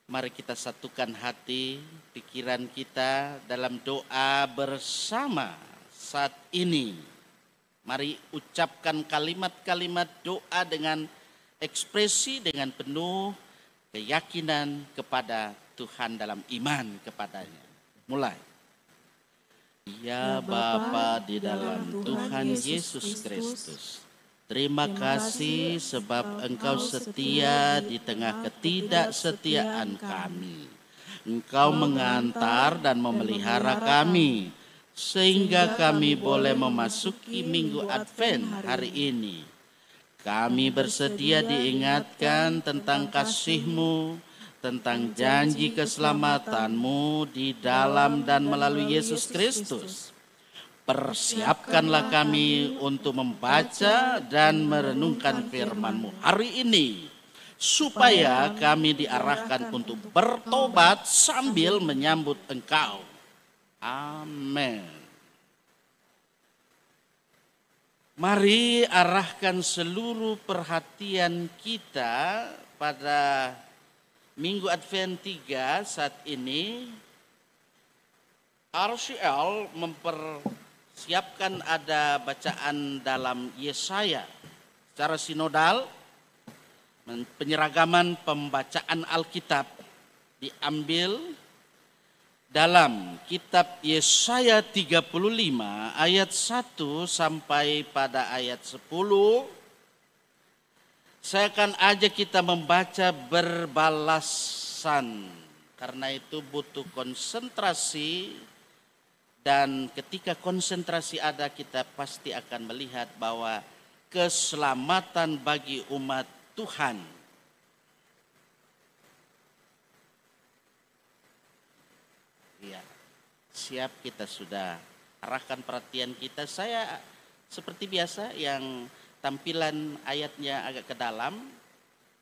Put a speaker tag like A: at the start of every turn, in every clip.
A: Mari kita satukan hati, pikiran kita dalam doa bersama saat ini. Mari ucapkan kalimat-kalimat doa dengan ekspresi, dengan penuh keyakinan kepada Tuhan dalam iman kepadanya. Mulai. Ya Bapa di dalam Tuhan Yesus Kristus, terima kasih sebab Engkau setia di tengah ketidaksetiaan kami. Engkau mengantar dan memelihara kami, sehingga kami boleh memasuki Minggu Advent hari ini. Kami bersedia diingatkan tentang kasih-Mu, tentang janji keselamatan-Mu di dalam dan melalui Yesus Kristus. Persiapkanlah kami untuk membaca dan merenungkan firman-Mu hari ini, supaya kami diarahkan untuk bertobat sambil menyambut Engkau. Amin. Mari arahkan seluruh perhatian kita pada Minggu Advent 3 saat ini. RCL mempersiapkan ada bacaan dalam Yesaya secara sinodal. Penyeragaman pembacaan Alkitab diambil dalam kitab Yesaya 35 ayat 1 sampai pada ayat 10. Saya akan ajak kita membaca berbalasan, karena itu butuh konsentrasi, dan ketika konsentrasi ada kita pasti akan melihat bahwa keselamatan bagi umat Tuhan. Ya, siap, kita sudah arahkan perhatian kita. Saya seperti biasa yang tampilan ayatnya agak ke dalam,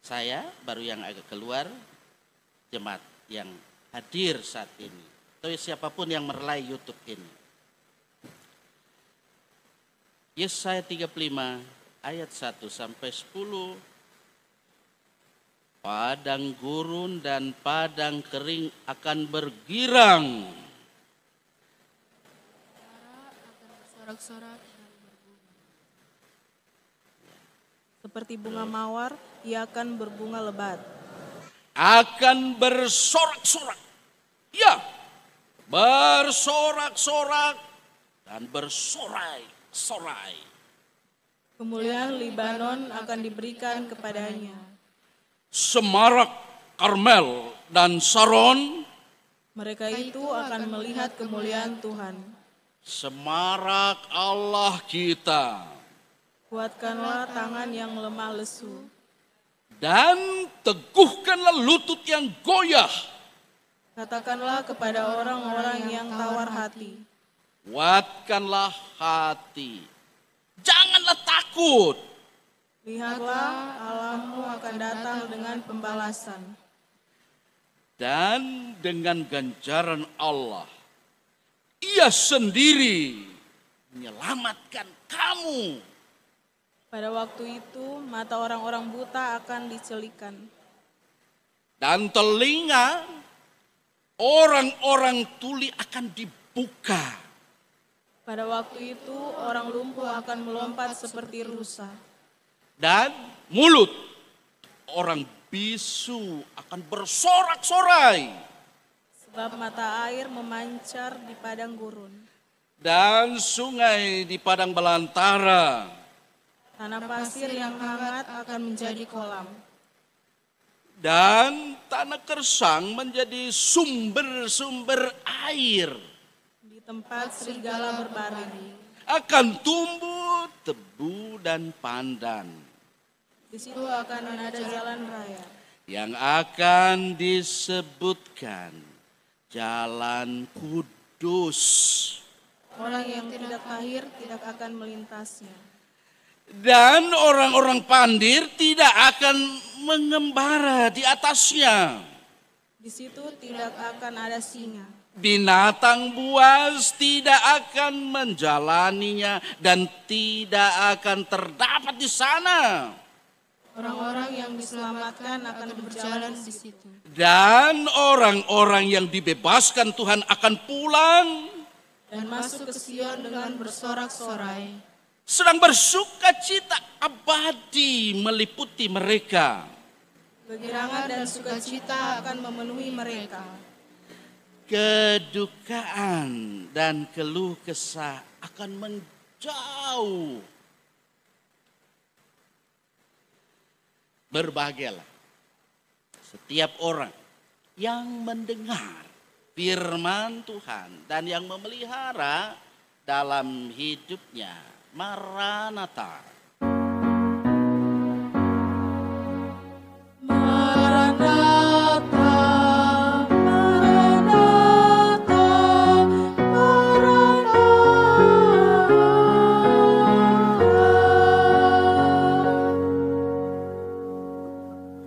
A: saya baru yang agak keluar, jemaat yang hadir saat ini, atau siapapun yang merelai YouTube ini. Yesaya 35 ayat 1 sampai 10. Padang gurun dan padang kering akan bergirang.
B: Akan bersorak-sorak.
C: Seperti bunga mawar, ia akan berbunga lebat.
A: Akan bersorak-sorak. Ya, bersorak-sorak dan bersorai-sorai.
C: Kemuliaan Libanon akan diberikan kepadanya.
A: Semarak, Karmel, dan Saron.
C: Mereka itu akan melihat kemuliaan Tuhan.
A: Semarak Allah kita.
C: Kuatkanlah tangan yang lemah lesu.
A: Dan teguhkanlah lutut yang goyah.
C: Katakanlah kepada orang-orang yang tawar hati.
A: Kuatkanlah hati. Janganlah takut.
C: Lihatlah, Allahmu akan datang dengan pembalasan.
A: Dan dengan ganjaran Allah, Ia sendiri menyelamatkan kamu.
C: Pada waktu itu, mata orang-orang buta akan dicelikan.
A: Dan telinga orang-orang tuli akan dibuka.
C: Pada waktu itu, orang lumpuh akan melompat seperti rusa.
A: Dan mulut orang bisu akan bersorak-sorai.
C: Sebab mata air memancar di padang gurun.
A: Dan sungai di padang belantara.
C: Tanah pasir yang hangat akan menjadi kolam.
A: Dan tanah kersang menjadi sumber-sumber air.
C: Di tempat serigala berbaring.
A: Akan tumbuh tebu dan pandan.
C: Di situ akan ada jalan raya.
A: Yang akan disebutkan Jalan Kudus.
C: Orang yang tidak lahir tidak akan melintasnya.
A: Dan orang-orang pandir tidak akan mengembara di atasnya.
C: Di situ tidak akan ada singa.
A: Binatang buas tidak akan menjalaninya dan tidak akan terdapat di sana.
C: Orang-orang yang diselamatkan akan berjalan di situ.
A: Dan orang-orang yang dibebaskan Tuhan akan pulang.
C: Dan masuk ke Sion dengan bersorak-sorai.
A: Sedang bersukacita abadi meliputi mereka.
C: Kegirangan dan sukacita akan memenuhi mereka.
A: Kedukaan dan keluh kesah akan menjauh. Berbahagialah setiap orang yang mendengar firman Tuhan dan yang memelihara dalam hidupnya. Maranatha.
C: Maranatha, Maranatha, Maranatha.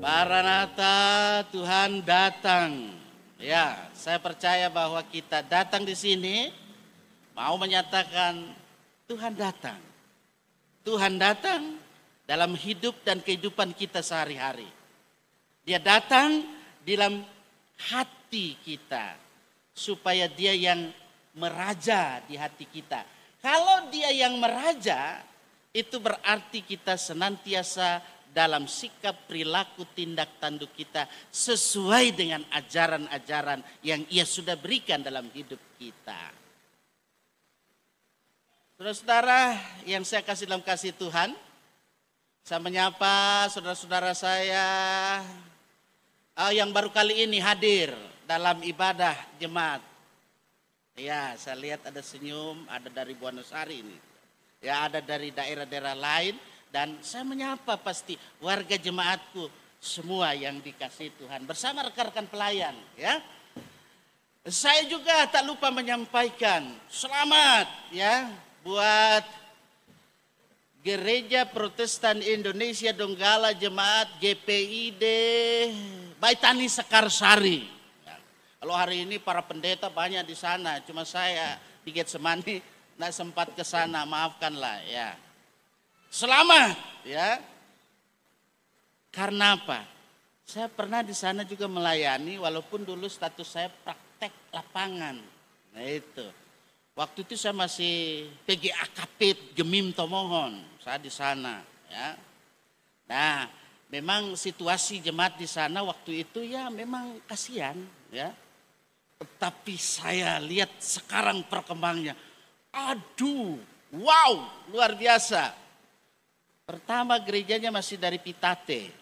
A: Maranatha, Tuhan datang. Ya, saya percaya bahwa kita datang di sini mau menyatakan Tuhan datang. Tuhan datang dalam hidup dan kehidupan kita sehari-hari. Dia datang dalam hati kita supaya dia yang meraja di hati kita. Kalau dia yang meraja, itu berarti kita senantiasa dalam sikap, perilaku, tindak tanduk kita sesuai dengan ajaran-ajaran yang ia sudah berikan dalam hidup kita. Saudara-saudara yang saya kasih dalam kasih Tuhan, saya menyapa saudara-saudara saya yang baru kali ini hadir dalam ibadah jemaat. Ya, saya lihat ada senyum, ada dari Buenos Aires ini. Ya, ada dari daerah-daerah lain. Dan saya menyapa pasti warga jemaatku semua yang dikasih Tuhan. Bersama rekan-rekan pelayan. Ya. Saya juga tak lupa menyampaikan selamat ya buat Gereja Protestan Indonesia Donggala Jemaat GPID Baitani Sekarsari. Ya. Kalau hari ini para pendeta banyak di sana, cuma saya di Getsemani nggak sempat ke sana, maafkanlah ya. Selamat ya. Karena apa? Saya pernah di sana juga melayani walaupun dulu status saya praktek lapangan. Nah itu. Waktu itu saya masih PGA Kapit Gemim Tomohon, saya di sana ya. Nah, memang situasi jemaat di sana waktu itu ya memang kasihan ya. Tetapi saya lihat sekarang perkembangannya. Aduh, wow, luar biasa. Pertama gerejanya masih dari Pitate.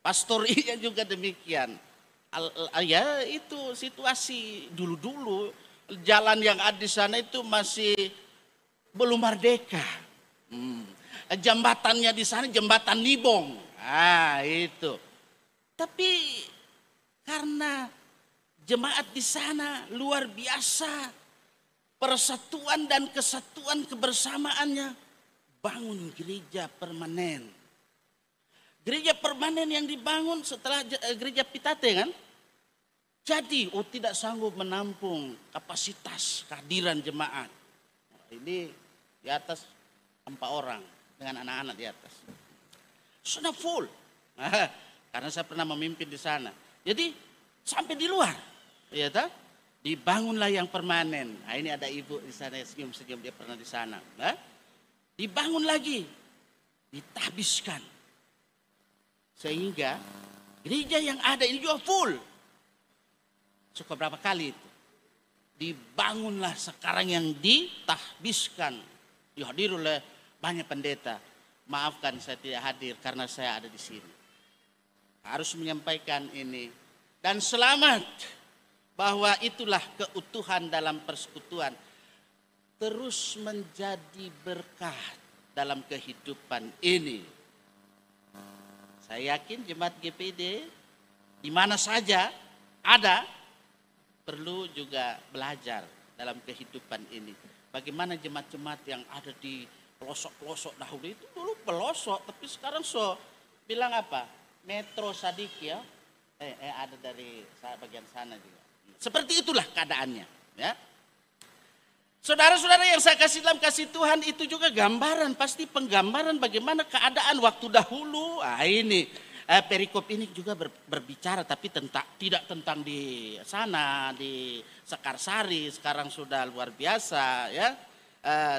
A: Pastorinya juga demikian. Ya itu situasi dulu-dulu. Jalan yang ada di sana itu masih belum merdeka. Jembatannya di sana jembatan Nibong. Ah itu. Tapi karena jemaat di sana luar biasa. Persatuan dan kesatuan kebersamaannya. Bangun gereja permanen. Gereja permanen yang dibangun setelah gereja Pitate kan. Jadi, tidak sanggup menampung kapasitas kehadiran jemaat. Ini di atas 4 orang dengan anak-anak di atas. Sudah full. Karena saya pernah memimpin di sana. Jadi, sampai di luar. Ya, dibangunlah yang permanen. Nah, ini ada ibu di sana senyum-senyum dia pernah di sana. Dibangun lagi. Ditahbiskan. Sehingga gereja yang ada ini juga full. Cukup berapa kali itu. Dibangunlah sekarang yang ditahbiskan. Dihadiri oleh banyak pendeta. Maafkan saya tidak hadir karena saya ada di sini. Harus menyampaikan ini. Dan selamat bahwa itulah keutuhan dalam persekutuan. Terus menjadi berkah dalam kehidupan ini. Saya yakin jemaat GPD di mana saja ada perlu juga belajar dalam kehidupan ini. Bagaimana jemaat-jemaat yang ada di pelosok-pelosok dahulu itu dulu pelosok, tapi sekarang bilang apa? Metro Sadik ya. Ada dari bagian sana juga. Seperti itulah keadaannya. Ya. Saudara-saudara yang saya kasih dalam kasih Tuhan, itu juga gambaran, pasti penggambaran bagaimana keadaan waktu dahulu. Ini perikop ini juga berbicara, tapi tidak tentang di sana, di Sekarsari, sekarang sudah luar biasa ya.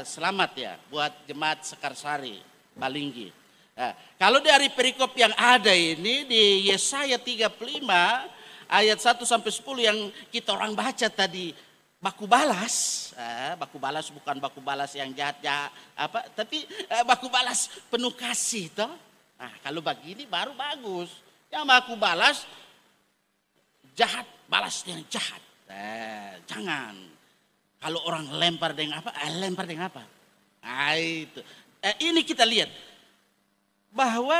A: Selamat ya buat jemaat Sekarsari, Balinggi. Kalau dari perikop yang ada ini di Yesaya 35 ayat 1 sampai 10 yang kita orang baca tadi, baku balas bukan baku balas yang jahat tapi baku balas penuh kasih toh. Kalau begini baru bagus. Yang baku balas jahat, balas dengan jahat. Jangan. Kalau orang lempar dengan apa? Lempar dengan apa? Itu. Ini kita lihat bahwa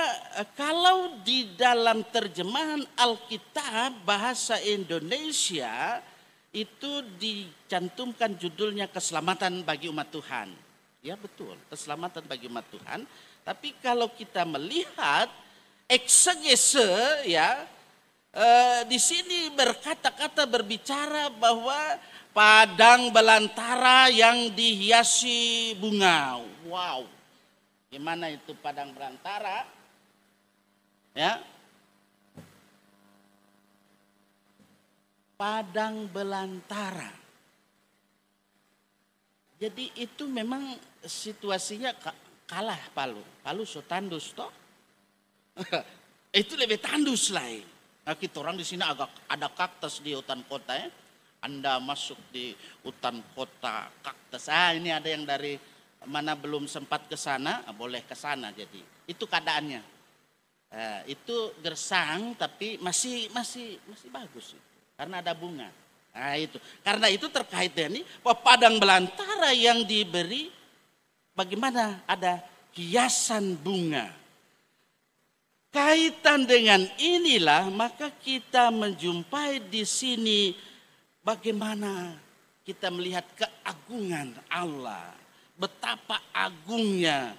A: kalau di dalam terjemahan Alkitab bahasa Indonesia itu dicantumkan judulnya keselamatan bagi umat Tuhan. Ya betul, keselamatan bagi umat Tuhan. Tapi kalau kita melihat eksegese ya, di sini berkata-kata berbicara bahwa padang belantara yang dihiasi bunga. Wow, gimana itu padang belantara? Ya, padang belantara. Jadi itu memang situasinya kalah Palu. Palu so tandus toh. Itu lebih tandus lain. Kita orang di sini agak ada kaktus di hutan kota ya. Anda masuk di hutan kota kaktus. Ini ada yang dari mana belum sempat ke sana, boleh ke sana jadi. Itu keadaannya. Itu gersang tapi masih bagus. Karena ada bunga. Itu. Karena itu terkait dengan ini, padang belantara yang diberi bagaimana ada hiasan bunga. Kaitan dengan inilah maka kita menjumpai di sini bagaimana kita melihat keagungan Allah. Betapa agungnya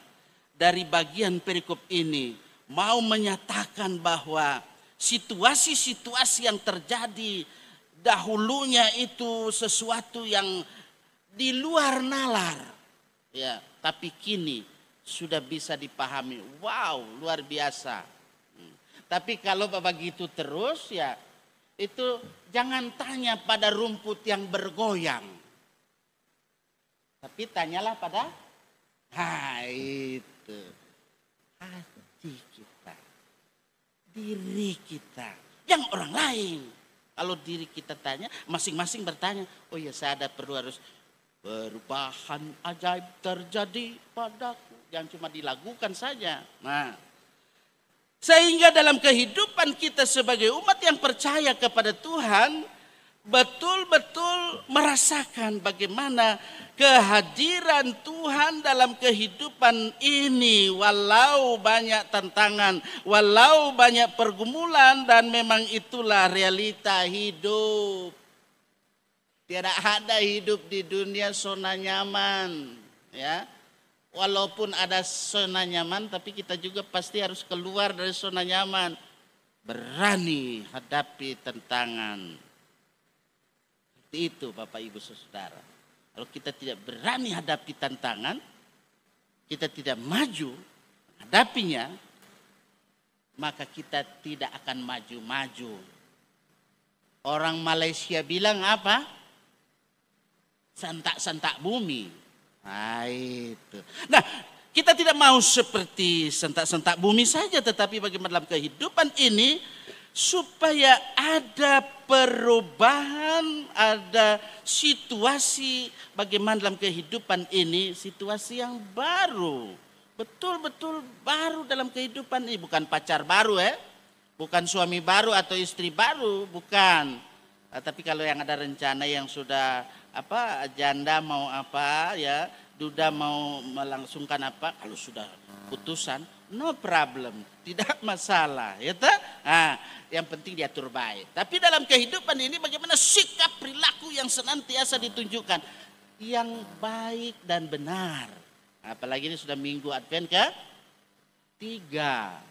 A: dari bagian perikop ini mau menyatakan bahwa situasi-situasi yang terjadi dahulunya itu sesuatu yang di luar nalar. Ya, tapi kini sudah bisa dipahami. Wow, luar biasa. Tapi kalau begitu terus ya, itu jangan tanya pada rumput yang bergoyang. Tapi tanyalah pada itu hati kita, diri kita, yang orang lain. Kalau diri kita tanya, masing-masing bertanya, oh ya saya ada perlu harus perubahan ajaib terjadi padaku. Jangan cuma dilakukan saja. Nah, sehingga dalam kehidupan kita sebagai umat yang percaya kepada Tuhan, betul-betul merasakan bagaimana kehadiran Tuhan dalam kehidupan ini. Walau banyak tantangan, walau banyak pergumulan, dan memang itulah realita hidup. Tidak ada hidup di dunia zona nyaman, ya. Walaupun ada zona nyaman, tapi kita juga pasti harus keluar dari zona nyaman. Berani hadapi tantangan. Seperti itu Bapak Ibu Saudara. Kalau kita tidak berani hadapi tantangan, kita tidak maju hadapinya, maka kita tidak akan maju-maju. Orang Malaysia bilang apa? Sentak-sentak bumi. Itu. Nah, kita tidak mau seperti sentak-sentak bumi saja, tetapi bagaimana dalam kehidupan ini supaya ada perubahan, ada situasi bagaimana dalam kehidupan ini, situasi yang baru, betul-betul baru dalam kehidupan ini, bukan pacar baru bukan suami baru atau istri baru, bukan. Tapi kalau yang ada rencana yang sudah janda mau apa ya, duda mau melangsungkan apa, kalau sudah putusan no problem, tidak masalah ya toh. Yang penting diatur baik. Tapi dalam kehidupan ini bagaimana sikap perilaku yang senantiasa ditunjukkan yang baik dan benar. Apalagi ini sudah minggu Advent ke-3.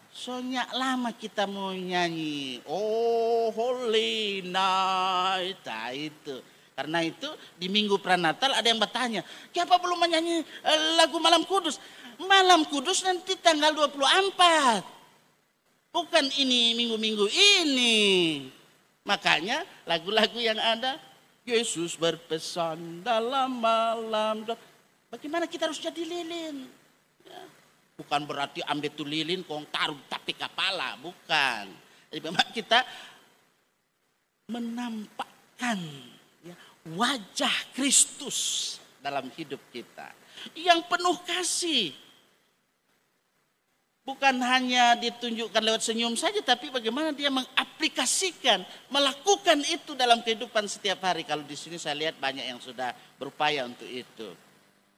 A: Soalnya lama kita mau nyanyi, oh holy night, itu. Karena itu di Minggu Pranatal ada yang bertanya, kenapa belum menyanyi lagu Malam Kudus? Malam Kudus nanti tanggal 24. Bukan ini minggu-minggu ini. Makanya lagu-lagu yang ada, Yesus berpesan dalam malam. Bagaimana kita harus jadi lilin? Ya. Bukan berarti ambil tuh lilin, kong taruh tapi kepala. Bukan. Jadi memang kita menampakkan ya, wajah Kristus dalam hidup kita yang penuh kasih, bukan hanya ditunjukkan lewat senyum saja, tapi bagaimana dia mengaplikasikan, melakukan itu dalam kehidupan setiap hari. Kalau di sini saya lihat banyak yang sudah berupaya untuk itu.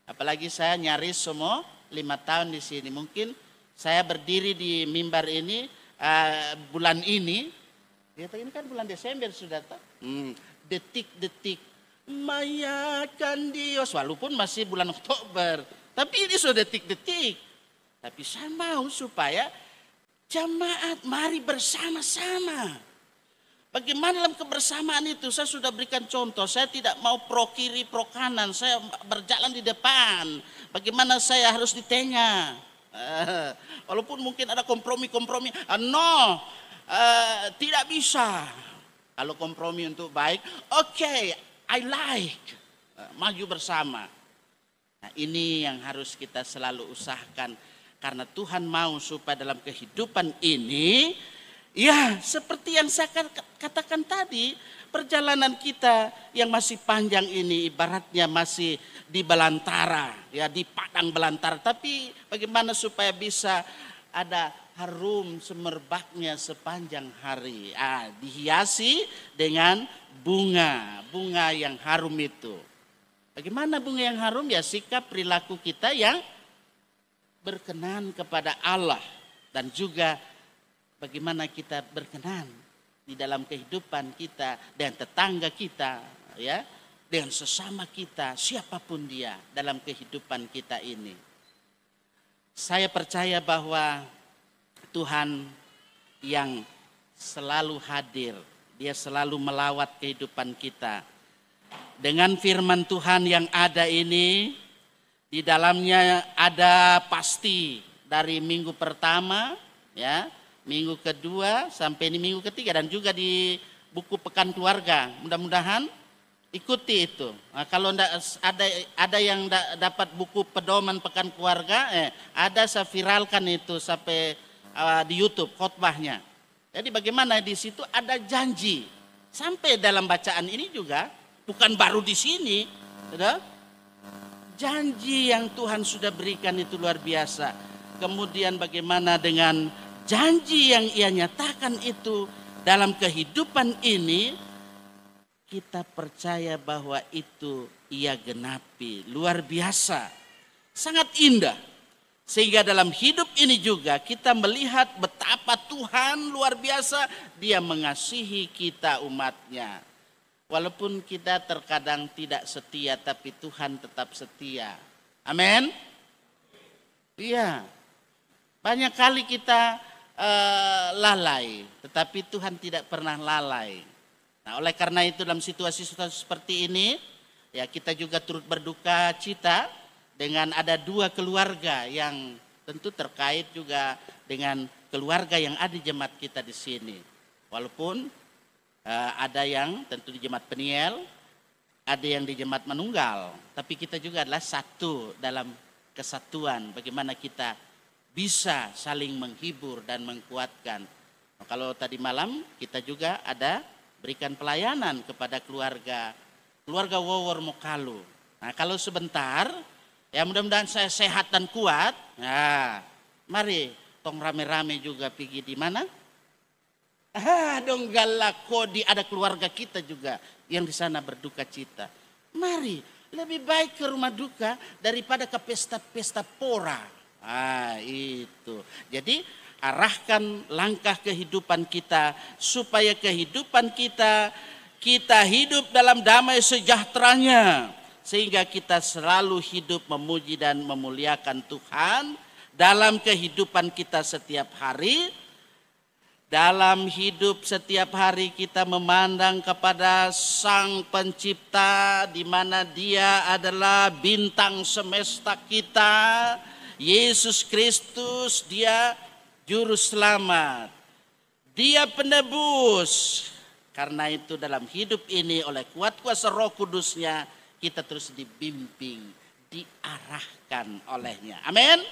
A: Apalagi saya nyaris semua 5 tahun di sini. Mungkin saya berdiri di mimbar ini bulan ini. Ini kan bulan Desember sudah tahu. Detik-detik mayakan Dios. Walaupun masih bulan Oktober. Tapi ini sudah detik-detik. Tapi saya mau supaya jemaat mari bersama-sama. Bagaimana dalam kebersamaan itu? Saya sudah berikan contoh. Saya tidak mau pro kiri, pro kanan. Saya berjalan di depan. Bagaimana saya harus di tengah. Walaupun mungkin ada kompromi-kompromi. Tidak bisa. Kalau kompromi untuk baik, okay, I like. Maju bersama. Nah, ini yang harus kita selalu usahakan. Karena Tuhan mau supaya dalam kehidupan ini, ya seperti yang saya katakan tadi, perjalanan kita yang masih panjang ini ibaratnya masih di belantara, ya di padang belantara. Tapi bagaimana supaya bisa ada harum semerbaknya sepanjang hari. Dihiasi dengan bunga yang harum itu. Bagaimana bunga yang harum? Ya sikap perilaku kita yang berkenan kepada Allah. Dan juga bagaimana kita berkenan di dalam kehidupan kita dan tetangga kita, ya, dengan sesama kita, siapapun dia dalam kehidupan kita ini. Saya percaya bahwa Tuhan yang selalu hadir, dia selalu melawat kehidupan kita. Dengan firman Tuhan yang ada ini, di dalamnya ada pasti dari minggu pertama, ya, minggu kedua sampai ini minggu ketiga, dan juga di buku Pekan Keluarga. Mudah-mudahan ikuti itu. Nah, kalau ada yang dapat buku pedoman Pekan Keluarga, ada saya viralkan itu sampai di YouTube khotbahnya. Jadi bagaimana di situ ada janji. Sampai dalam bacaan ini juga bukan baru di sini, sudah. Janji yang Tuhan sudah berikan itu luar biasa. Kemudian bagaimana dengan janji yang ia nyatakan itu dalam kehidupan ini, kita percaya bahwa itu ia genapi. Luar biasa, sangat indah. Sehingga dalam hidup ini juga kita melihat betapa Tuhan luar biasa, dia mengasihi kita umatnya. Walaupun kita terkadang tidak setia, tapi Tuhan tetap setia. Amin. Iya. Banyak kali kita lalai, tetapi Tuhan tidak pernah lalai. Nah, oleh karena itu dalam situasi-situasi seperti ini, ya kita juga turut berduka cita dengan ada 2 keluarga yang tentu terkait juga dengan keluarga yang ada di jemaat kita di sini. Walaupun ada yang tentu di jemaat Peniel, ada yang di jemaat Manunggal, tapi kita juga adalah satu dalam kesatuan. Bagaimana kita bisa saling menghibur dan menguatkan. Nah, kalau tadi malam kita juga ada berikan pelayanan kepada keluarga Wowor Mokalu. Nah, kalau sebentar, ya mudah-mudahan saya sehat dan kuat. Nah, mari tong rame-rame juga pergi di mana? Donggala Kodi, ada keluarga kita juga yang di sana berduka cita. Mari, lebih baik ke rumah duka daripada ke pesta-pesta pora. Itu. Jadi arahkan langkah kehidupan kita supaya kehidupan kita hidup dalam damai sejahteranya. Sehingga kita selalu hidup memuji dan memuliakan Tuhan dalam kehidupan kita setiap hari. Dalam hidup setiap hari kita memandang kepada Sang Pencipta, di mana Dia adalah bintang semesta kita. Yesus Kristus, Dia Juru Selamat. Dia penebus. Karena itu dalam hidup ini oleh kuat kuasa Roh Kudus-Nya kita terus dibimbing, diarahkan olehnya. Amin.